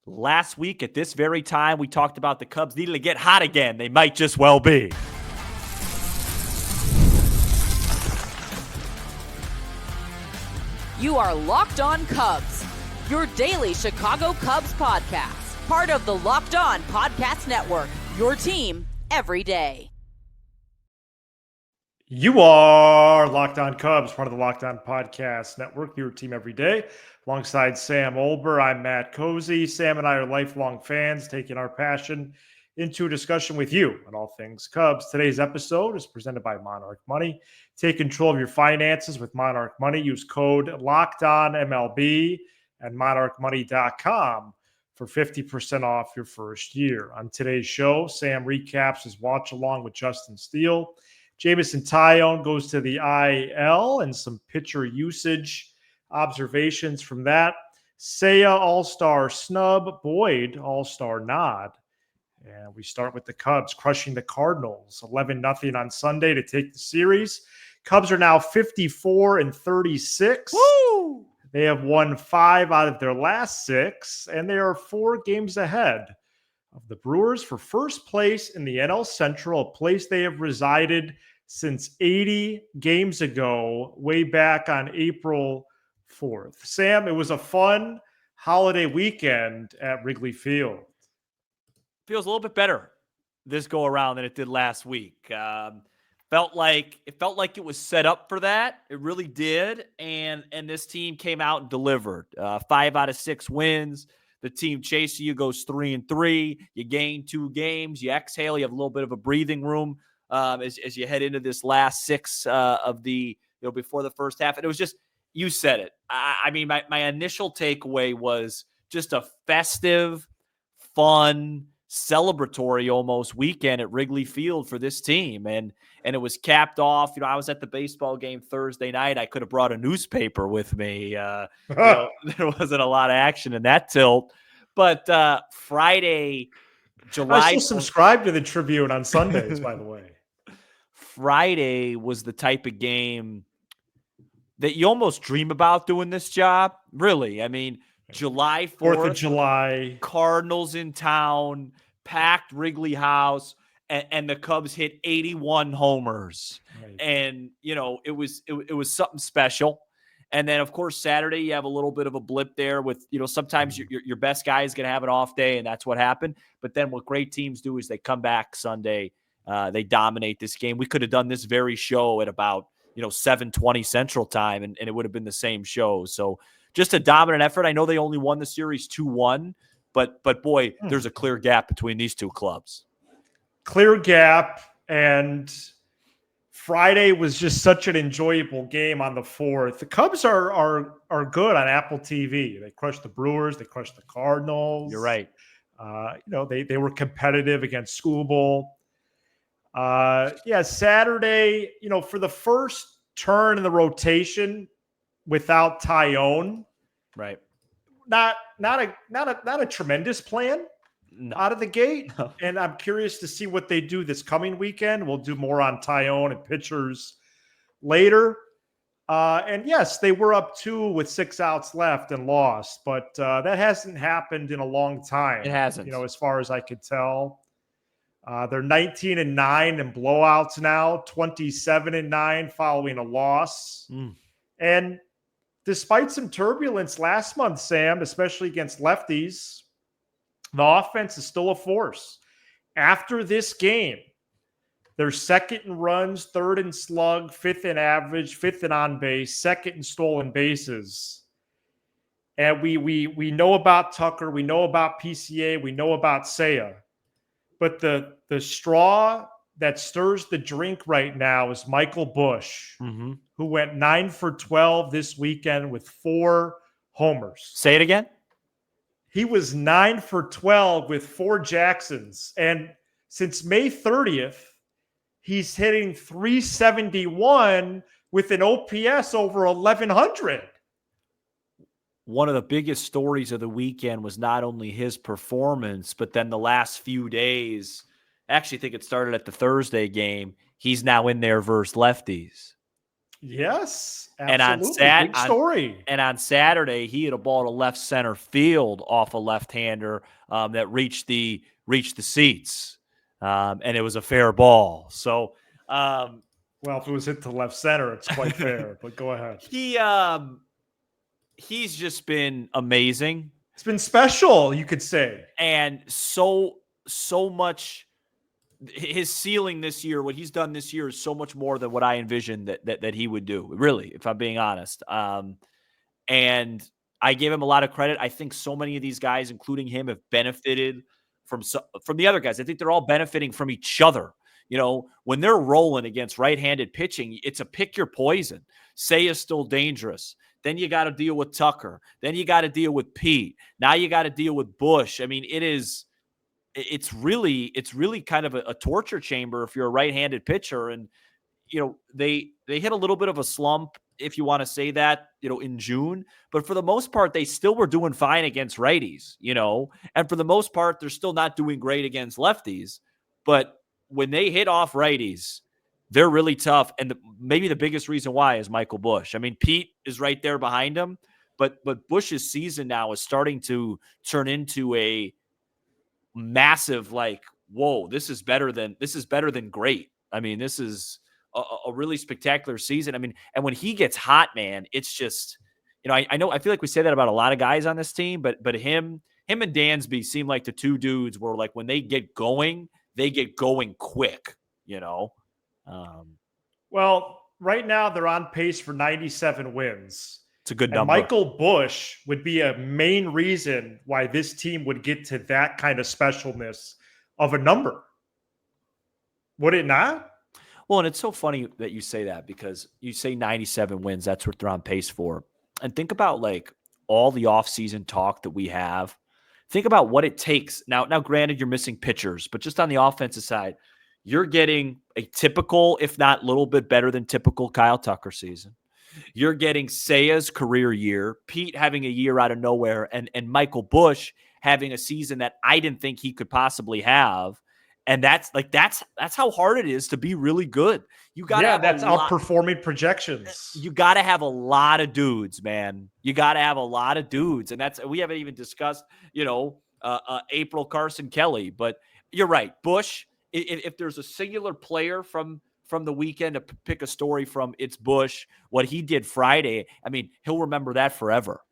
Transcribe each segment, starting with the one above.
Last week at this very time, we talked about the Cubs needing to get hot again. They might just well be. You are Locked On Cubs, your daily Chicago Cubs podcast. Part of the Locked On Podcast Network, your team every day. You are Locked On Cubs, part of the Locked On Podcast Network, your team every day. Alongside Sam Olber, I'm Matt Cozy. Sam and I are lifelong fans, taking our passion into a discussion with you on all things Cubs. Today's episode is presented by Monarch Money. Take control of your finances with Monarch Money. Use code LOCKEDONMLB at monarchmoney.com for 50% off your first year. On today's show, Sam recaps his watch along with Justin Steele. Jameson Taillon goes to the IL and some pitcher usage observations from that. Seiya All-Star snub, Boyd All-Star nod. And we start with the Cubs crushing the Cardinals 11-0 on Sunday to take the series. Cubs are now 54-36. Woo! They have won 5 out of their last 6, and they are 4 games ahead of the Brewers for first place in the NL Central, a place they have resided since 80 games ago, way back on April 4th. Sam, it was a fun holiday weekend at Wrigley Field. Feels a little bit better this go around than it did last week. Felt like it was set up for that. It really did. And this team came out and delivered. 5 out of 6 wins. The team chasing you goes 3-3. You gain 2 games. You exhale. You have a little bit of a breathing room as you head into this last 6 of the before the first half. And it was just, you said it. I mean, my initial takeaway was just a festive, fun, celebratory almost weekend at Wrigley Field for this team. And it was capped off. I was at the baseball game Thursday night. I could have brought a newspaper with me. There wasn't a lot of action in that tilt. But Friday, July. I still subscribe to the Tribune on Sundays, by the way. Friday was the type of game that you almost dream about doing this job. Really. I mean, July 4th, of July, Cardinals in town, packed Wrigley House, and the Cubs hit 81 homers. Right. And, it was something special. And then, of course, Saturday, you have a little bit of a blip there with, sometimes your best guy is going to have an off day, and that's what happened. But then what great teams do is they come back Sunday. They dominate this game. We could have done this very show at about, 7:20 Central Time, and it would have been the same show. So just a dominant effort. I know they only won the series 2-1, but boy, there's a clear gap between these two clubs. Clear gap, and Friday was just such an enjoyable game on the 4th. The Cubs are good on Apple TV. They crushed the Brewers. They crushed the Cardinals. You're right. They were competitive against Schoolbowl. Saturday, for the first turn in the rotation without Tyion, right? Not a tremendous plan out of the gate. No. And I'm curious to see what they do this coming weekend. We'll do more on Tyion and pitchers later. And yes, they were up 2 with 6 outs left and lost, but that hasn't happened in a long time. It hasn't. As far as I could tell. They're 19-9 in blowouts now, 27-9 following a loss. And despite some turbulence last month, Sam, especially against lefties, the offense is still a force. After this game, they're 2nd in runs, 3rd in slug, 5th in average, 5th in on base, 2nd in stolen bases. And we know about Tucker, we know about PCA, we know about Seiya. But the straw that stirs the drink right now is Michael Busch, who went 9 for 12 this weekend with 4 homers. Say it again. He was 9 for 12 with 4 Jacksons. And since May 30th, he's hitting 371 with an OPS over 1,100. One of the biggest stories of the weekend was not only his performance, but then the last few days. I actually think it started at the Thursday game. He's now in there versus lefties. Yes, And absolutely. Big story. on Saturday, he hit a ball to left center field off a left-hander that reached the seats, and it was a fair ball. So Well, if it was hit to left center, it's quite fair. But go ahead. He's just been amazing. It's been special, you could say. And so much. His ceiling this year, what he's done this year, is so much more than what I envisioned that he would do. Really, if I'm being honest. And I gave him a lot of credit. I think so many of these guys, including him, have benefited from the other guys. I think they're all benefiting from each other. You know, when they're rolling against right-handed pitching, it's a pick your poison. Seiya's still dangerous. Then you got to deal with Tucker. Then you got to deal with Pete. Now you got to deal with Bush. I mean, it's really kind of a torture chamber if you're a right-handed pitcher. And, you know, they hit a little bit of a slump, if you want to say that, you know, in June, but for the most part, they still were doing fine against righties, you know, and for the most part, they're still not doing great against lefties. But when they hit off righties, they're really tough. And maybe the biggest reason why is Michael Bush. I mean, Pete is right there behind him, but Bush's season now is starting to turn into a massive, like, whoa, this is better than great. I mean, this is a really spectacular season. I mean, and when he gets hot, man, it's just, you know, I feel like we say that about a lot of guys on this team, but him and Dansby seem like the two dudes where, like, when they get going quick, you know? Well, right now they're on pace for 97 wins. It's a good and number. Michael Bush would be a main reason why this team would get to that kind of specialness of a number. Would it not? Well, and it's so funny that you say that, because you say 97 wins, that's what they're on pace for. And think about, like, all the offseason talk that we have. Think about what it takes. Now, granted, you're missing pitchers, but just on the offensive side, you're getting a typical, if not a little bit better than typical, Kyle Tucker season. You're getting Seiya's career year, Pete having a year out of nowhere, and Michael Bush having a season that I didn't think he could possibly have. And that's how hard it is to be really good. You got that's outperforming projections. You got to have a lot of dudes, man. You got to have a lot of dudes, and we haven't even discussed, you know, April Carson Kelly. But you're right, Bush. If there's a singular player from the weekend to pick a story from, it's Bush. What he did Friday, I mean, he'll remember that forever.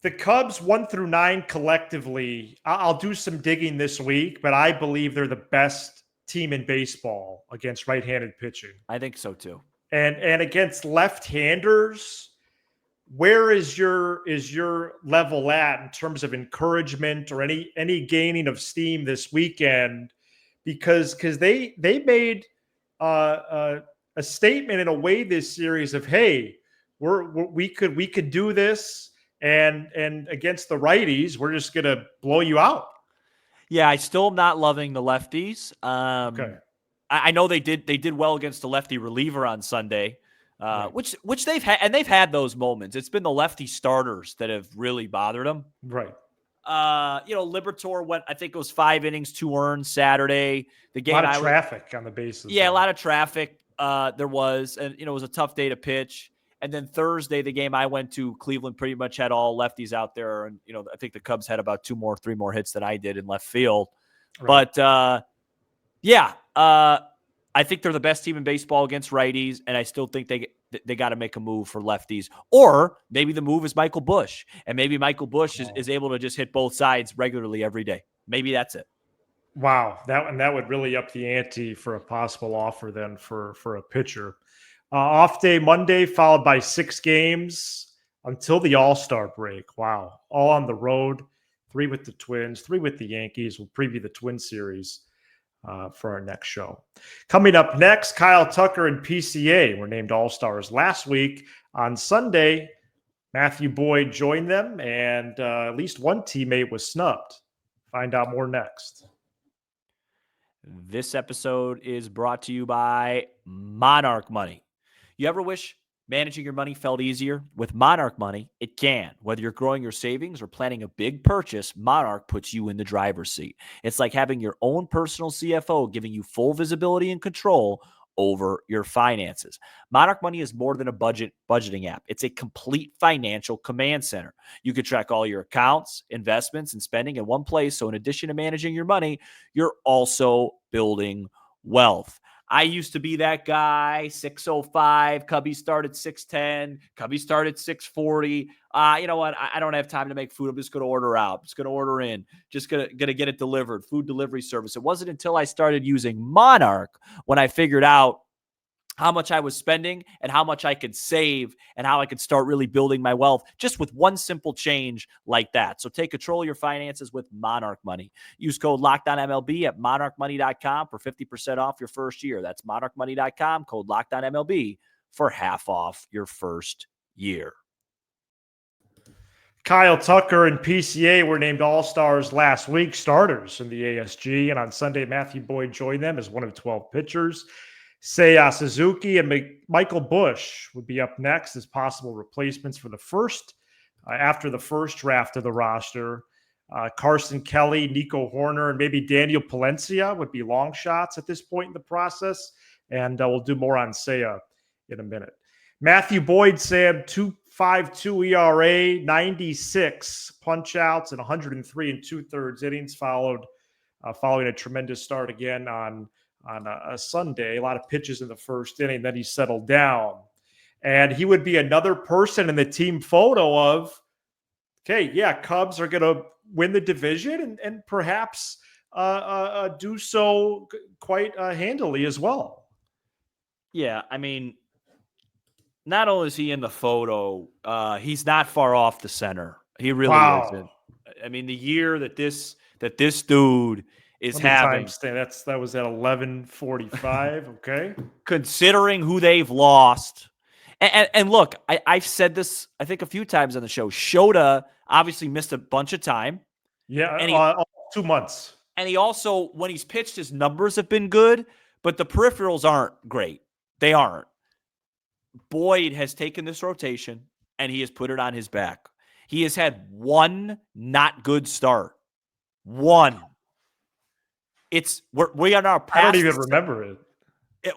The Cubs 1 through 9 collectively, I'll do some digging this week, but I believe they're the best team in baseball against right-handed pitching. I think so too. And against left-handers, where is your level at in terms of encouragement or any gaining of steam this weekend? Because they made a statement in a way this series of, hey, we could do this. And against the righties, we're just going to blow you out. Yeah, I still am not loving the lefties. Okay. I know they did well against the lefty reliever on Sunday, Right. which they've had, and they've had those moments. It's been the lefty starters that have really bothered them. Right. You know, Liberatore went, I think it was 5 innings, 2 earned Saturday. The game, a lot of traffic on the bases. Yeah, a lot of traffic. There was, and you know, it was a tough day to pitch. And then Thursday, the game I went to, Cleveland pretty much had all lefties out there. And, you know, I think the Cubs had about 3 more hits than I did in left field. Right. But, I think they're the best team in baseball against righties. And I still think they got to make a move for lefties. Or maybe the move is Michael Bush. And maybe Michael Bush is able to just hit both sides regularly every day. Maybe that's it. Wow. That would really up the ante for a possible offer then for a pitcher. Off day Monday, followed by 6 games until the All-Star break. Wow. All on the road. 3 with the Twins, 3 with the Yankees. We'll preview the Twin series for our next show. Coming up next, Kyle Tucker and PCA were named All-Stars last week. On Sunday, Matthew Boyd joined them, and at least one teammate was snubbed. Find out more next. This episode is brought to you by Monarch Money. You ever wish managing your money felt easier? With Monarch Money, it can. Whether you're growing your savings or planning a big purchase, Monarch puts you in the driver's seat. It's like having your own personal CFO, giving you full visibility and control over your finances. Monarch Money is more than a budgeting app. It's a complete financial command center. You can track all your accounts, investments, and spending in one place. So in addition to managing your money, you're also building wealth. I used to be that guy, 605. Cubby started 610. Cubby started 640. You know what? I don't have time to make food. I'm just going to order out. Just going to order in. Just going to get it delivered. Food delivery service. It wasn't until I started using Monarch when I figured out how much I was spending and how much I could save and how I could start really building my wealth just with one simple change like that. So take control of your finances with Monarch Money. Use code LOCKEDONMLB at monarchmoney.com for 50% off your first year. That's monarchmoney.com, code LOCKEDONMLB for half off your first year. Kyle Tucker and PCA were named All-Stars last week, starters in the ASG, and on Sunday, Matthew Boyd joined them as one of 12 pitchers. Seiya Suzuki and Michael Busch would be up next as possible replacements for the first, after the first draft of the roster. Carson Kelly, Nico Horner, and maybe Daniel Palencia would be long shots at this point in the process. And we'll do more on Seiya in a minute. Matthew Boyd, Sam, 2.52 ERA, 96 punch outs, and 103 2/3 innings following a tremendous start again on a Sunday. A lot of pitches in the first inning. Then he settled down. And he would be another person in the team photo of, okay, yeah, Cubs are going to win the division and perhaps do so quite handily as well. Yeah, I mean, not only is he in the photo, he's not far off the center. He really isn't. I mean, the year that this dude is having. That was at 11:45. Okay. Considering who they've lost. And look, I've said this, I think, a few times on the show. Shota obviously missed a bunch of time. Yeah, and 2 months. And he also, when he's pitched, his numbers have been good, but the peripherals aren't great. They aren't. Boyd has taken this rotation, and he has put it on his back. He has had one not good start. One. We are now past. I don't even remember it.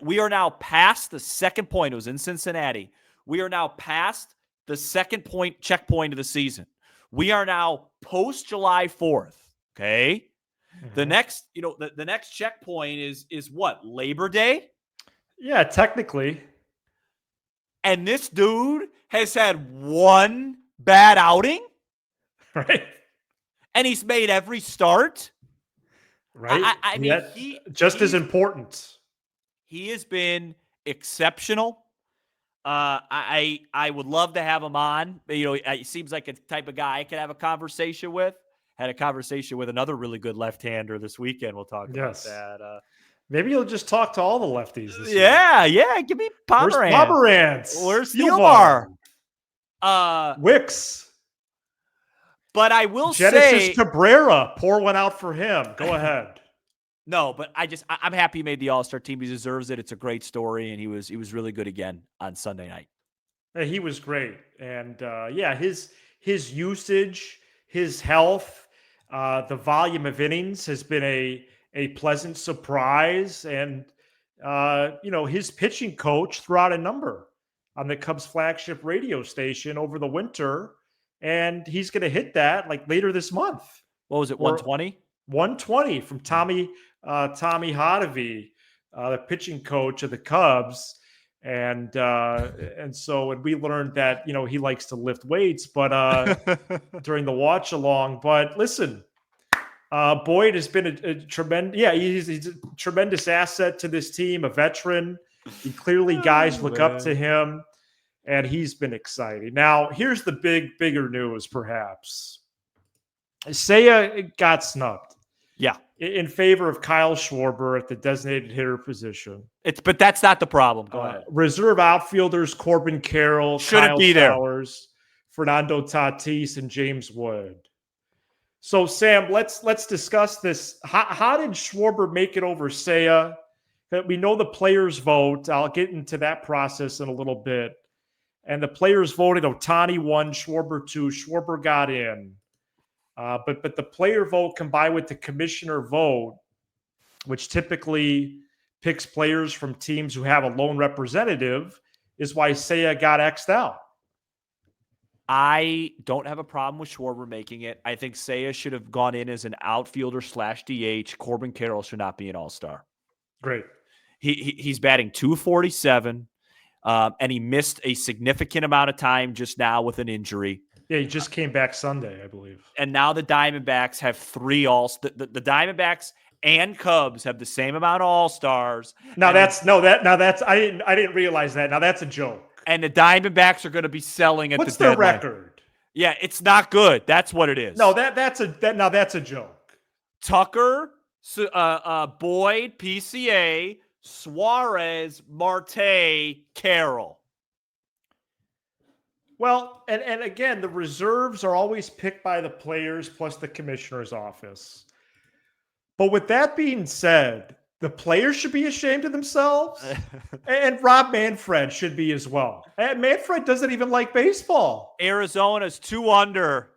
We are now past the second point. It was in Cincinnati. We are now past the second point checkpoint of the season. We are now post July 4th. Okay. Mm-hmm. The next, the next checkpoint is what? Labor Day? Yeah, technically. And this dude has had one bad outing. Right. And he's made every start. Right. I mean, just as important. He has been exceptional. I would love to have him on. He seems like a type of guy I could have a conversation with. Had a conversation with another really good left-hander this weekend. We'll talk about that. Maybe you'll just talk to all the lefties this week. Yeah. Give me Pomerantz. Where's Steelbar? Wicks. But I will Genesis say, Cabrera, pour one out for him. Go ahead. No, but I'm happy he made the All-Star team. He deserves it. It's a great story, and he was really good again on Sunday night. He was great, and his usage, his health, the volume of innings has been a pleasant surprise, and his pitching coach threw out a number on the Cubs flagship radio station over the winter, and he's going to hit that like later this month. What was it? 120. 120 from Tommy Hotovy, the pitching coach of the Cubs. And so when we learned that, he likes to lift weights, but during the watch along, but listen, Boyd has been a tremendous, he's a tremendous asset to this team, a veteran. He clearly guys look up to him, and he's been exciting. Now, here's the bigger news, perhaps. Seiya got snubbed. Yeah. In favor of Kyle Schwarber at the designated hitter position. But that's not the problem. Go ahead. Reserve outfielders Corbin Carroll, shouldn't Kyle be Towers, Fernando Tatis, and James Wood. So, Sam, let's discuss this. How did Schwarber make it over Seiya? We know the players vote. I'll get into that process in a little bit. And the players voted Ohtani 1, Schwarber 2. Schwarber got in. But the player vote combined with the commissioner vote, which typically picks players from teams who have a lone representative is why Seiya got X'd out. I don't have a problem with Schwarber making it. I think Seiya should have gone in as an outfielder / DH. Corbin Carroll should not be an all-star. Great. He's batting .247, and he missed a significant amount of time just now with an injury. Yeah, he just came back Sunday, I believe. And now the Diamondbacks have 3 the Diamondbacks and Cubs have the same amount of all-stars. I didn't realize that. Now that's a joke. And the Diamondbacks are going to be selling at What's the their deadline. record? Yeah, it's not good. That's what it is. No, that's a joke. Tucker, Boyd, PCA, Suarez, Marte, Carroll. Well, and again, the reserves are always picked by the players plus the commissioner's office. But with that being said, the players should be ashamed of themselves, and Rob Manfred should be as well. And Manfred doesn't even like baseball. Arizona's 2 under.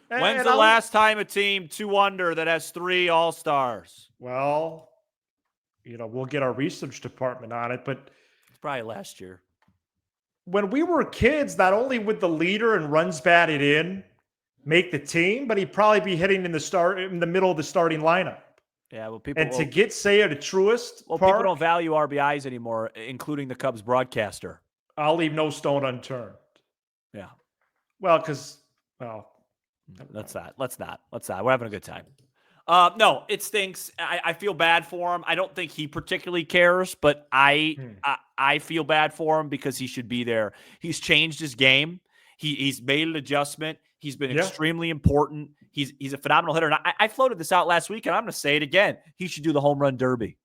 When's the last time a team 2 under that has 3 all-stars? Well, we'll get our research department on it, but it's probably last year. When we were kids, not only would the leader and runs batted in make the team, but he'd probably be hitting in the middle of the starting lineup. Yeah, well, to get Seiya to Truist Park, people don't value RBIs anymore, including the Cubs broadcaster. I'll leave no stone unturned. Yeah. Well, let's not. We're having a good time. No, it stinks. I feel bad for him. I don't think he particularly cares, but I feel bad for him because he should be there. He's changed his game. He's made an adjustment. He's been extremely important. He's a phenomenal hitter. And I floated this out last week, and I'm going to say it again. He should do the home run derby.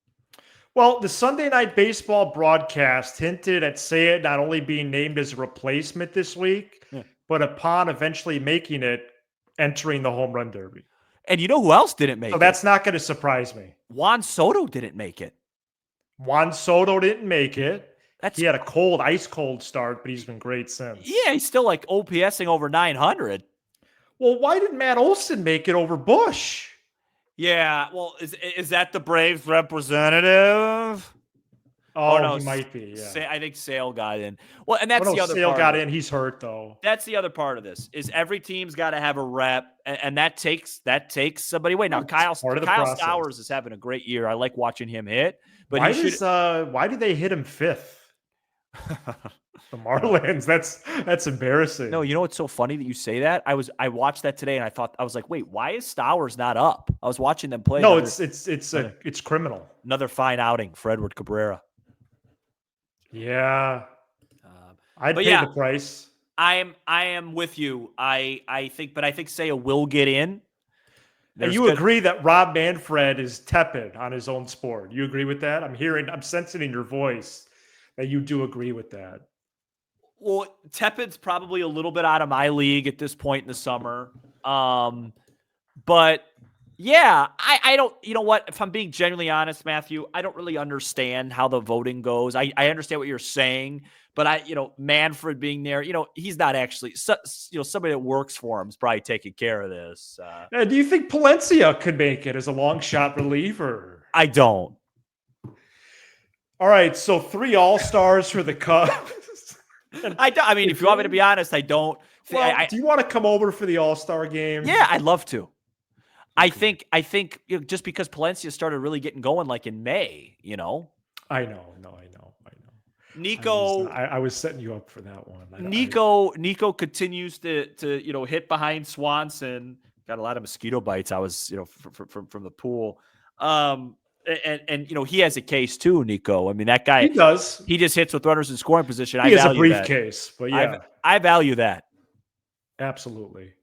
Well, the Sunday Night Baseball broadcast hinted at Seiya not only being named as a replacement this week, but upon eventually making it, entering the home run derby. And you know who else didn't make it? So that's not going to surprise me. Juan Soto didn't make it. Juan Soto didn't make it. He had a ice cold start, but he's been great since. Yeah, he's still like OPSing over 900. Well, why did Matt Olson make it over Bush? Yeah, well, is that the Braves representative? Oh, no, he might be. Yeah, I think Sale got in. Well, and that's the other. Sale got in. He's hurt though. That's the other part of this. Is every team's got to have a rep, and that takes somebody away. Now, Kyle Stowers is having a great year. I like watching him hit. But why did they hit him 5th? The Marlins. That's embarrassing. No, you know what's so funny that you say that? I watched that today, and I was like, wait, why is Stowers not up? I was watching them play. No, it's criminal. Another fine outing for Edward Cabrera. Yeah, I'd pay the price. I am with you. I think Seiya will get in. And you agree that Rob Manfred is tepid on his own sport. You agree with that? I'm sensing in your voice that you do agree with that. Well, tepid's probably a little bit out of my league at this point in the summer. But yeah, I don't, you know what, if I'm being genuinely honest, Matthew, I don't really understand how the voting goes. I understand what you're saying, but Manfred being there, he's not actually, somebody that works for him is probably taking care of this. Do you think Palencia could make it as a long shot reliever? I don't. All right, so 3 all-stars for the Cubs. I mean, if you want me to be honest, I don't. Well, do you want to come over for the all-star game? Yeah, I'd love to. I think just because Palencia started really getting going like in May, I know. Nico, I was setting you up for that one. Nico continues to hit behind Swanson. Got a lot of mosquito bites. I was from the pool. And he has a case too, Nico. I mean, that guy, he does. He just hits with runners in scoring position. He has a briefcase, but yeah, I value that. Absolutely.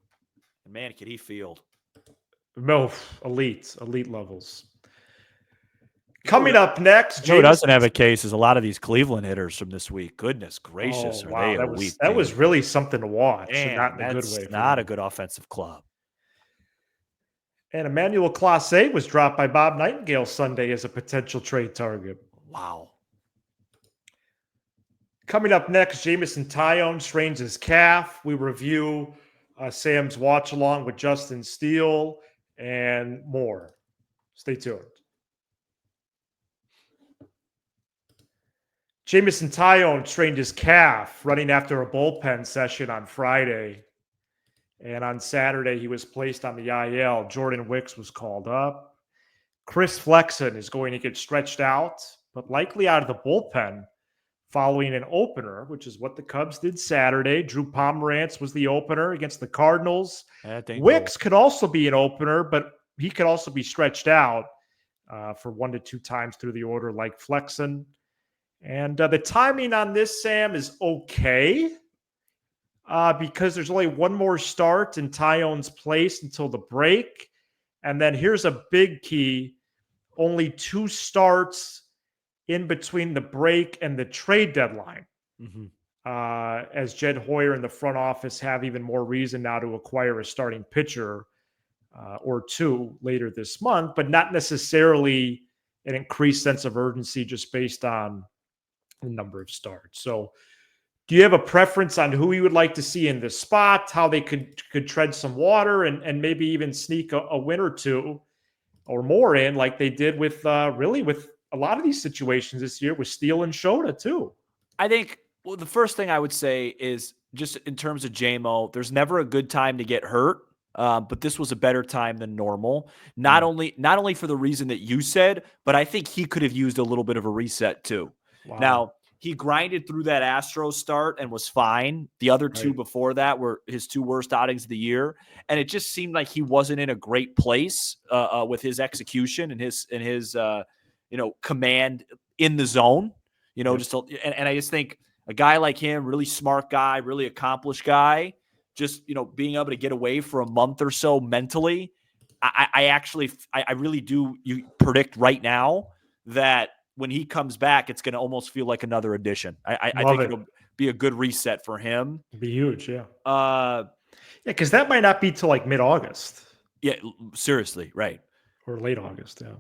Man, can he field? No, elite levels. Coming up next, who doesn't have a case is a lot of these Cleveland hitters from this week. Goodness gracious, that was really something to watch. Man, not in a good way. Not a good offensive club. And Emmanuel Clase was dropped by Bob Nightingale Sunday as a potential trade target. Wow. Coming up next, Jameson Taillon strains his calf. We review Sam's watch along with Justin Steele and more. Stay tuned. Jameson Taillon strained his calf running after a bullpen session on Friday. And on Saturday, he was placed on the IL. Jordan Wicks was called up. Chris Flexen is going to get stretched out, but likely out of the bullpen following an opener, which is what the Cubs did Saturday. Drew Pomerantz was the opener against the Cardinals. Wicks could also be an opener, but he could also be stretched out for 1 to 2 times through the order like Flexen. And the timing on this, Sam, is okay because there's only one more start in Tyon's place until the break. And then here's a big key. Only 2 starts in between the break and the trade deadline. As Jed Hoyer and the front office have even more reason now to acquire a starting pitcher or 2 later this month, but not necessarily an increased sense of urgency just based on the number of starts. So do you have a preference on who you would like to see in this spot, how they could tread some water and maybe even sneak a win or 2 or more in like they did with really with a lot of these situations this year with Steele and Shota too? I think, well, the first thing I would say is just in terms of JMO, there's never a good time to get hurt. But this was a better time than normal. Not only for the reason that you said, but I think he could have used a little bit of a reset too. Wow. Now, he grinded through that Astros start and was fine. The other 2 before that were his 2 worst outings of the year. And it just seemed like he wasn't in a great place with his execution and his command in the zone, and I just think a guy like him, really smart guy, really accomplished guy, just, being able to get away for a month or so mentally. I really do predict right now that when he comes back, it's going to almost feel like another addition. I think it'll be a good reset for him. It'd be huge. Yeah. Because that might not be till like mid-August. Yeah. Seriously. Right. Or late August. Yeah.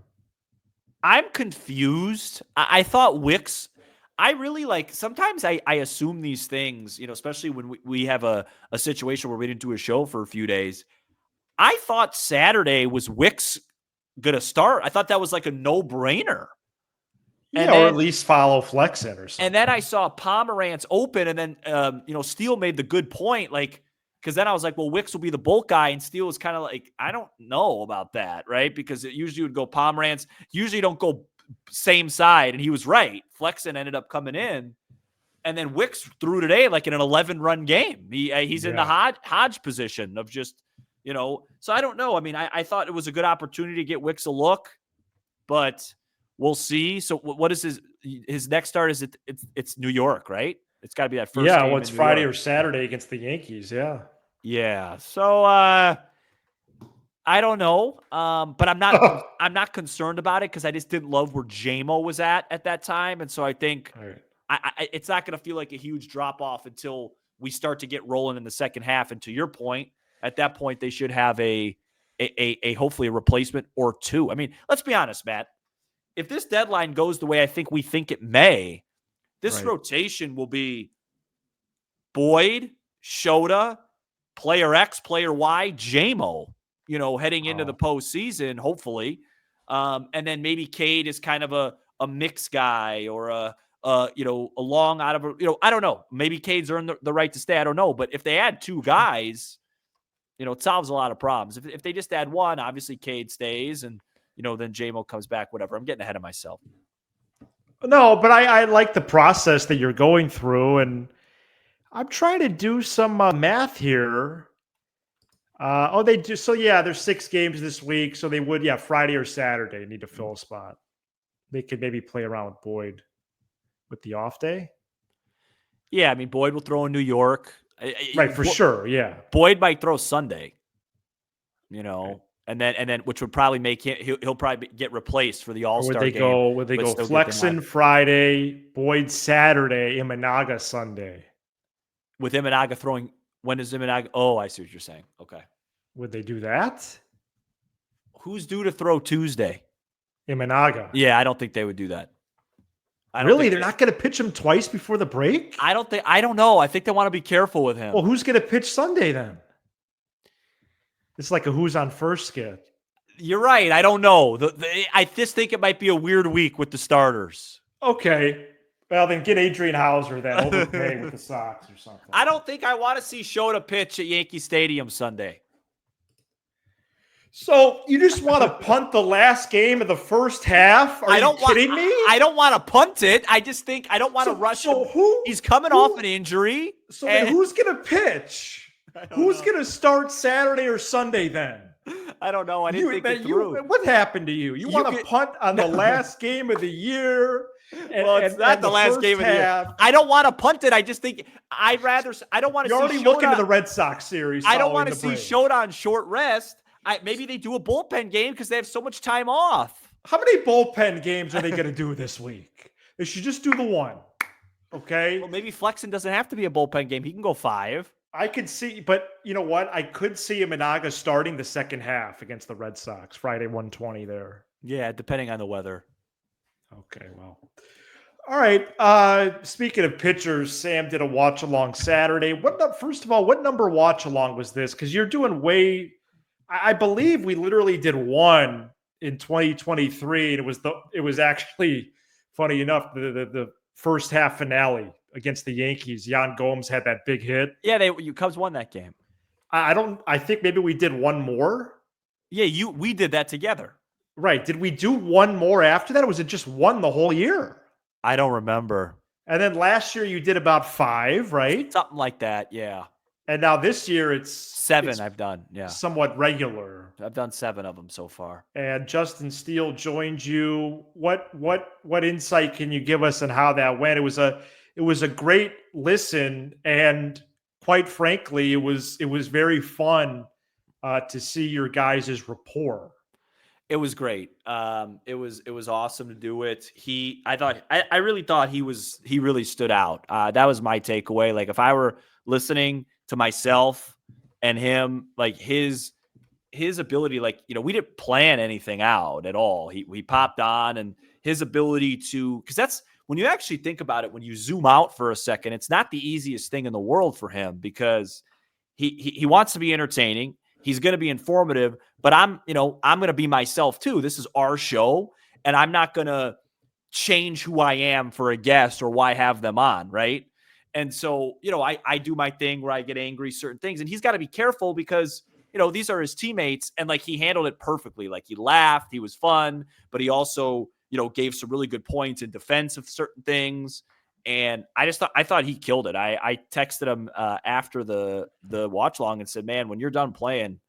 I'm confused. I thought Wicks, I really sometimes I assume these things, especially when we have a situation where we didn't do a show for a few days. I thought Saturday was Wicks going to start. I thought that was like a no-brainer. And or at least follow Flexen or something. And then I saw Pomerantz open, and then, Steele made the good point, because then I was like, well, Wicks will be the bulk guy, and Steele was kind of like, I don't know about that, right? Because it usually would go Pomerantz. Usually don't go same side, and he was right. Flexen ended up coming in, and then Wicks threw today like in an 11-run game. He's in the Hodge position of just, so I don't know. I mean, I thought it was a good opportunity to get Wicks a look, but we'll see. So what is his next start? Is it's New York, right? It's got to be that first. Yeah, it's Friday or Saturday against the Yankees. Yeah. Yeah. So I don't know, but I'm not concerned about it because I just didn't love where JMO was at that time, and so I think it's not going to feel like a huge drop off until we start to get rolling in the second half. And to your point, at that point they should have a hopefully a replacement or 2. I mean, let's be honest, Matt. If this deadline goes the way I think we think it may, this rotation will be Boyd, Shota, player X, player Y, JMO, heading into the postseason, hopefully. And then maybe Cade is kind of a mix guy or a long out of I don't know. Maybe Cade's earned the right to stay. I don't know. But if they add 2 guys, it solves a lot of problems. If they just add 1, obviously Cade stays and, then JMO comes back, whatever. I'm getting ahead of myself. No, but I like the process that you're going through, and I'm trying to do some math here. They do. So, there's 6 games this week, so they would, Friday or Saturday need to fill a spot. They could maybe play around with Boyd with the off day. Yeah, I mean, Boyd will throw in New York. Right, for sure, yeah. Boyd might throw Sunday, And then, which would probably make him. He'll probably get replaced for the All-Star game. Would they go Flexen Friday, Boyd Saturday, Imanaga Sunday? With Imanaga throwing, when is Imanaga? Oh, I see what you're saying. Okay. Would they do that? Who's due to throw Tuesday? Imanaga. Yeah, I don't think they would do that. Really? They're not going to pitch him twice before the break? I don't know. I think they want to be careful with him. Well, who's going to pitch Sunday then? It's like a who's on first skit. You're right. I don't know. I just think it might be a weird week with the starters. Okay. Well, then get Adrian Hauser then overpay with the Sox or something. I don't think I want to see Shota pitch at Yankee Stadium Sunday. So you just want to punt the last game of the first half? Are you kidding me? I don't want to punt it. I just think I don't want to rush him. He's coming off an injury. So then who's going to pitch? Who's going to start Saturday or Sunday then? I don't know. I didn't think it through. What happened to you? You want to punt on the last game of the year? Well, it's not the last game of the year. I don't want to punt it. I just think I don't want to see Shota. You're already looking to the Red Sox series. I don't want to see Shota on short rest. Maybe they do a bullpen game because they have so much time off. How many bullpen games are they going to do this week? They should just do the one. Okay. Well, maybe Flexen doesn't have to be a bullpen game. He can go 5. I could see, but you know what? I could see Imanaga starting the second half against the Red Sox, Friday 1:20 there. Yeah, depending on the weather. Okay, well. All right. Speaking of pitchers, Sam did a watch along Saturday. First of all, what number watch along was this? Because you're doing I believe we literally did one in 2023. And it was actually funny enough, the first half finale against the Yankees. Yan Gomes had that big hit. Yeah, Cubs won that game. I think maybe we did one more. Yeah, we did that together. Right. Did we do one more after that? Or was it just one the whole year? I don't remember. And then last year you did about 5, right? Something like that, yeah. And now this year it's 7 I've done, yeah. Somewhat regular. I've done 7 of them so far. And Justin Steele joined you. What insight can you give us on how that went? It was a great listen, and quite frankly, it was very fun to see your guys' rapport. It was great. It was awesome to do it. I really thought he really stood out. That was my takeaway. Like if I were listening to myself and him, like his ability, like, you know, we didn't plan anything out at all. He popped on, and his ability because that's when you actually think about it, when you zoom out for a second, it's not the easiest thing in the world for him because he wants to be entertaining. He's going to be informative, but I'm going to be myself too. This is our show, and I'm not going to change who I am for a guest or why have them on, right? And so, you know, I do my thing where I get angry, certain things, and he's got to be careful because, you know, these are his teammates, and like he handled it perfectly. Like he laughed, he was fun, but he also, you know, gave some really good points in defense of certain things. And I thought he killed it. I texted him after the watch long and said, man, when you're done playing,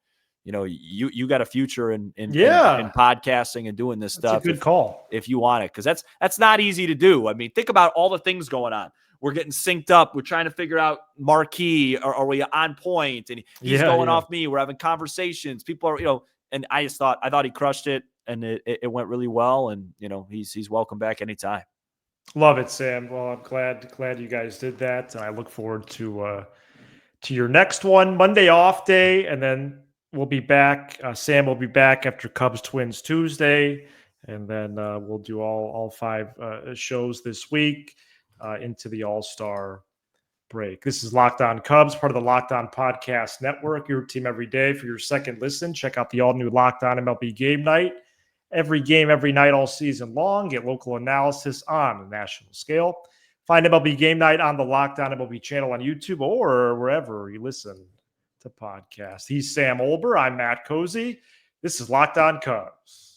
you know, you got a future in podcasting and doing this stuff. That's a good call if you want it. Cause that's not easy to do. I mean, think about all the things going on. We're getting synced up. We're trying to figure out marquee. Are we on point? And he's going off me. We're having conversations. People are, you know, and I thought he crushed it, and it went really well. And, you know, he's welcome back anytime. Love it, Sam. Well, I'm glad you guys did that. And I look forward to your next one. Monday off day, and then we'll be back. Sam will be back after Cubs Twins Tuesday, and then we'll do all 5 shows this week into the All-Star break. This is Locked On Cubs, part of the Locked On Podcast Network, your team every day. For your second listen, check out the all-new Locked On MLB Game Night. Every game, every night, all season long. Get local analysis on a national scale. Find MLB Game Night on the Locked On MLB channel on YouTube or wherever you listen to podcasts. He's Sam Olber. I'm Matt Cozy. This is Locked On Cubs.